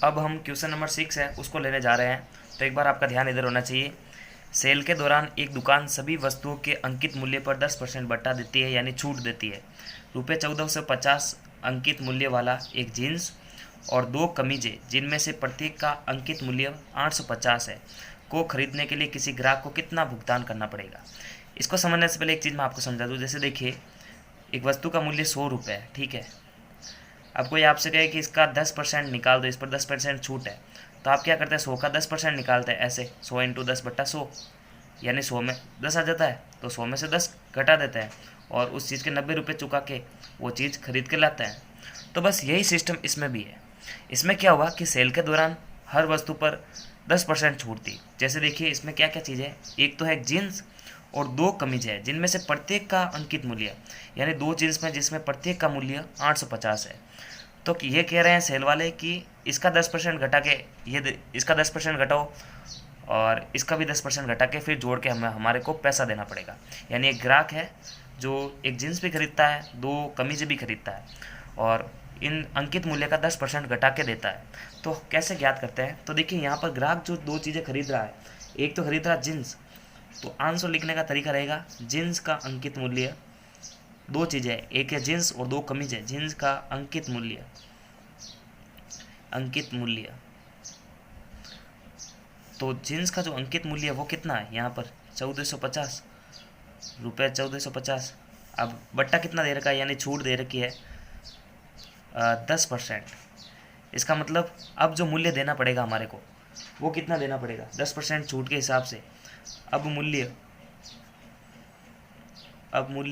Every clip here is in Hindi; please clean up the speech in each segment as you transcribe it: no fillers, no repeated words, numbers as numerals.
अब हम क्वेश्चन नंबर 6 है उसको लेने जा रहे हैं। तो एक बार आपका ध्यान इधर होना चाहिए। सेल के दौरान एक दुकान सभी वस्तुओं के अंकित मूल्य पर 10% बट्टा देती है, यानी छूट देती है। रुपये 1450 अंकित मूल्य वाला एक जीन्स और 2 कमीजें, जिनमें से प्रत्येक का अंकित मूल्य 850 है, को खरीदने के लिए किसी ग्राहक को कितना भुगतान करना पड़ेगा। इसको समझने से पहले एक चीज़ मैं आपको समझा दूँ। जैसे देखिए, एक वस्तु का मूल्य 100 रुपये है, ठीक है। अब कोई आपसे कहे कि इसका 10% निकाल दो, इस पर 10% छूट है, तो आप क्या करते हैं, 100 का 10% निकालते हैं। ऐसे 100 × 10/100, यानी 100 में 10 आ जाता है, तो 100 में से 10 घटा देते हैं और उस चीज़ के 90 रुपये चुका के वो चीज़ खरीद के लाते हैं। तो बस यही सिस्टम इसमें भी है। इसमें क्या हुआ कि सेल के दौरान हर वस्तु पर 10% छूट थी। जैसे देखिए, इसमें क्या क्या चीज़ें हैं। एक तो है जीन्स और 2 कमीज है, जिनमें से प्रत्येक का अंकित मूल्य, यानी 2 जीन्स में जिसमें प्रत्येक का मूल्य 850 है। तो ये कह रहे हैं सेल वाले कि इसका 10% घटा के इसका 10% घटाओ और इसका भी 10% घटा के फिर जोड़ के हमारे को पैसा देना पड़ेगा। यानी एक ग्राहक है जो एक जीन्स भी खरीदता है, 2 कमीज़ें भी खरीदता है और इन अंकित मूल्य का 10% घटा के देता है। तो कैसे ज्ञात करते हैं, तो देखिए यहाँ पर ग्राहक जो 2 चीज़ें खरीद रहा है, एक तो खरीद रहा है जीन्स, तो आंसर लिखने का तरीका रहेगा जीन्स का अंकित मूल्य, 2 चीज़ें, एक है जीन्स और 2 कमीज है, जीन्स का अंकित मूल्य, तो जीन्स का जो अंकित मूल्य है वो कितना है, यहाँ पर 1450 रुपये, 1450। अब बट्टा कितना दे रखा है, यानी छूट दे रखी है 10%। इसका मतलब अब जो मूल्य देना पड़ेगा हमारे को वो कितना देना पड़ेगा, 10% छूट के हिसाब से। अब मूल्य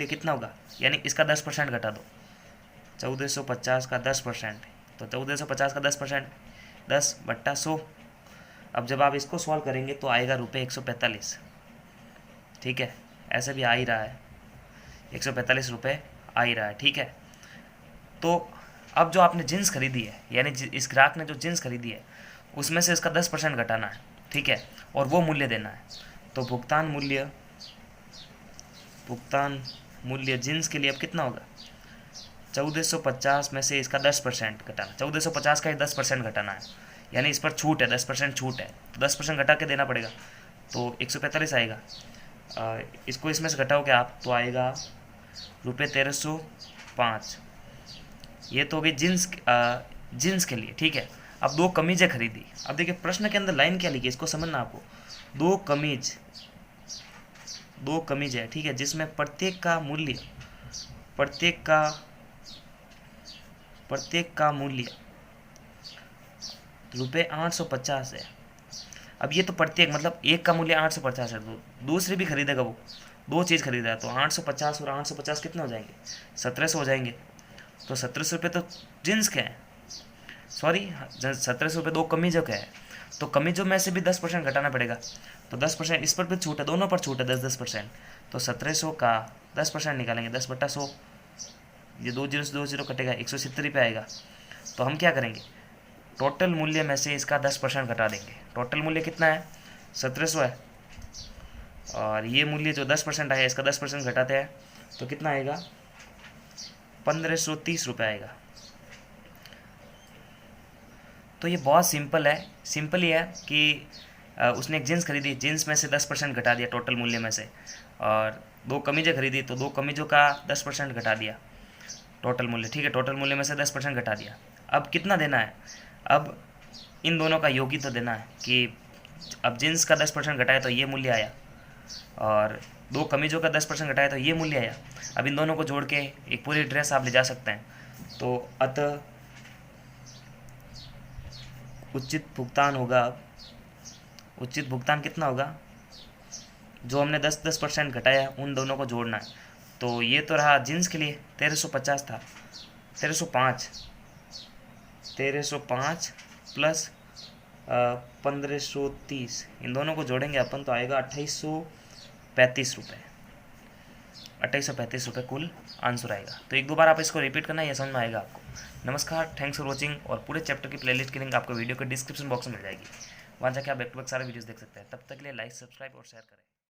कितना होगा, यानी इसका 10% घटा दो, 1450 का 10%, तो 1450 का 10%, 10/100। अब जब आप इसको सॉल्व करेंगे तो आएगा रुपये 145, ठीक है। ऐसे भी आ ही रहा है, 145 रुपये आ ही रहा है, ठीक है। तो अब जो आपने जीन्स खरीदी है, यानी इस ग्राहक ने जो जीन्स खरीदी है उसमें से इसका 10% घटाना है, ठीक है, और वो मूल्य देना है। तो भुगतान मूल्य जीन्स के लिए अब कितना होगा, 1450 में से इसका 10% घटाना, 1450 का ही 10% घटाना है, यानी इस पर छूट है, 10% छूट है, तो 10% घटा के देना पड़ेगा, तो 145 आएगा। इसको इसमें से घटाओगे आप तो आएगा रुपये 1305। ये तो हो गई जीन्स के लिए, ठीक है। अब 2 कमीजें खरीदी। अब देखिए प्रश्न के अंदर लाइन क्या लिखी है, इसको समझना आपको। 2 कमीज है, ठीक है, जिसमें प्रत्येक का मूल्य रुपये 850 है। अब ये तो प्रत्येक मतलब एक का मूल्य 850 है, तो दूसरी भी खरीदेगा, वो 2 चीज़ खरीदा है, तो 850 और 850 कितने हो जाएंगे, 1700 हो जाएंगे। तो 1700 रुपये तो जीन्स के हैं, सॉरी 1700 रुपये 2 कमीजों के हैं, तो कमीजों में से भी 10% घटाना पड़ेगा। तो 10% इस पर भी छूट है, दोनों पर छूट है 10%। तो 1700 का 10% निकालेंगे, 10/100, ये 2 जीरो से 2 जीरो कटेगा, 170 रुपये आएगा। तो हम क्या करेंगे, टोटल मूल्य में से इसका 10% घटा देंगे। टोटल मूल्य कितना है, 1700 है, और ये मूल्य जो 10% आया इसका 10% घटाते हैं तो कितना आएगा, 1530 रुपये आएगा। तो ये बहुत सिंपल ही है कि उसने एक जीन्स खरीदी, जीन्स में से 10% घटा दिया टोटल मूल्य में से, और 2 कमीजें खरीदी तो 2 कमीजों का 10% घटा दिया टोटल मूल्य, ठीक है, टोटल मूल्य में से 10% घटा दिया। अब कितना देना है, अब इन दोनों का योग ही तो देना है कि अब जीन्स का 10% घटाया तो ये मूल्य आया, और 2 कमीजों का 10% घटाया तो ये मूल्य आया। अब इन दोनों को जोड़ के एक पूरी ड्रेस आप ले जा सकते हैं। तो अतः उचित भुगतान कितना होगा, जो हमने 10% घटाया उन दोनों को जोड़ना है। तो ये तो रहा जीन्स के लिए 1350 था, 1305 प्लस 1530, इन दोनों को जोड़ेंगे अपन तो आएगा 2835 रुपये, 2835 रुपये कुल आंसर आएगा। तो 1-2 बार आप इसको रिपीट करना, यह समझ में आएगा आपको। नमस्कार, थैंक्स फॉर वॉचिंग, और पूरे चैप्टर की प्लेलिस्ट की लिंक आपको वीडियो के डिस्क्रिप्शन बॉक्स में मिल जाएगी, वहाँ जाके आप बैक टू बैक सारे वीडियोस देख सकते हैं। तब तक के लिए लाइक, सब्सक्राइब और शेयर करें।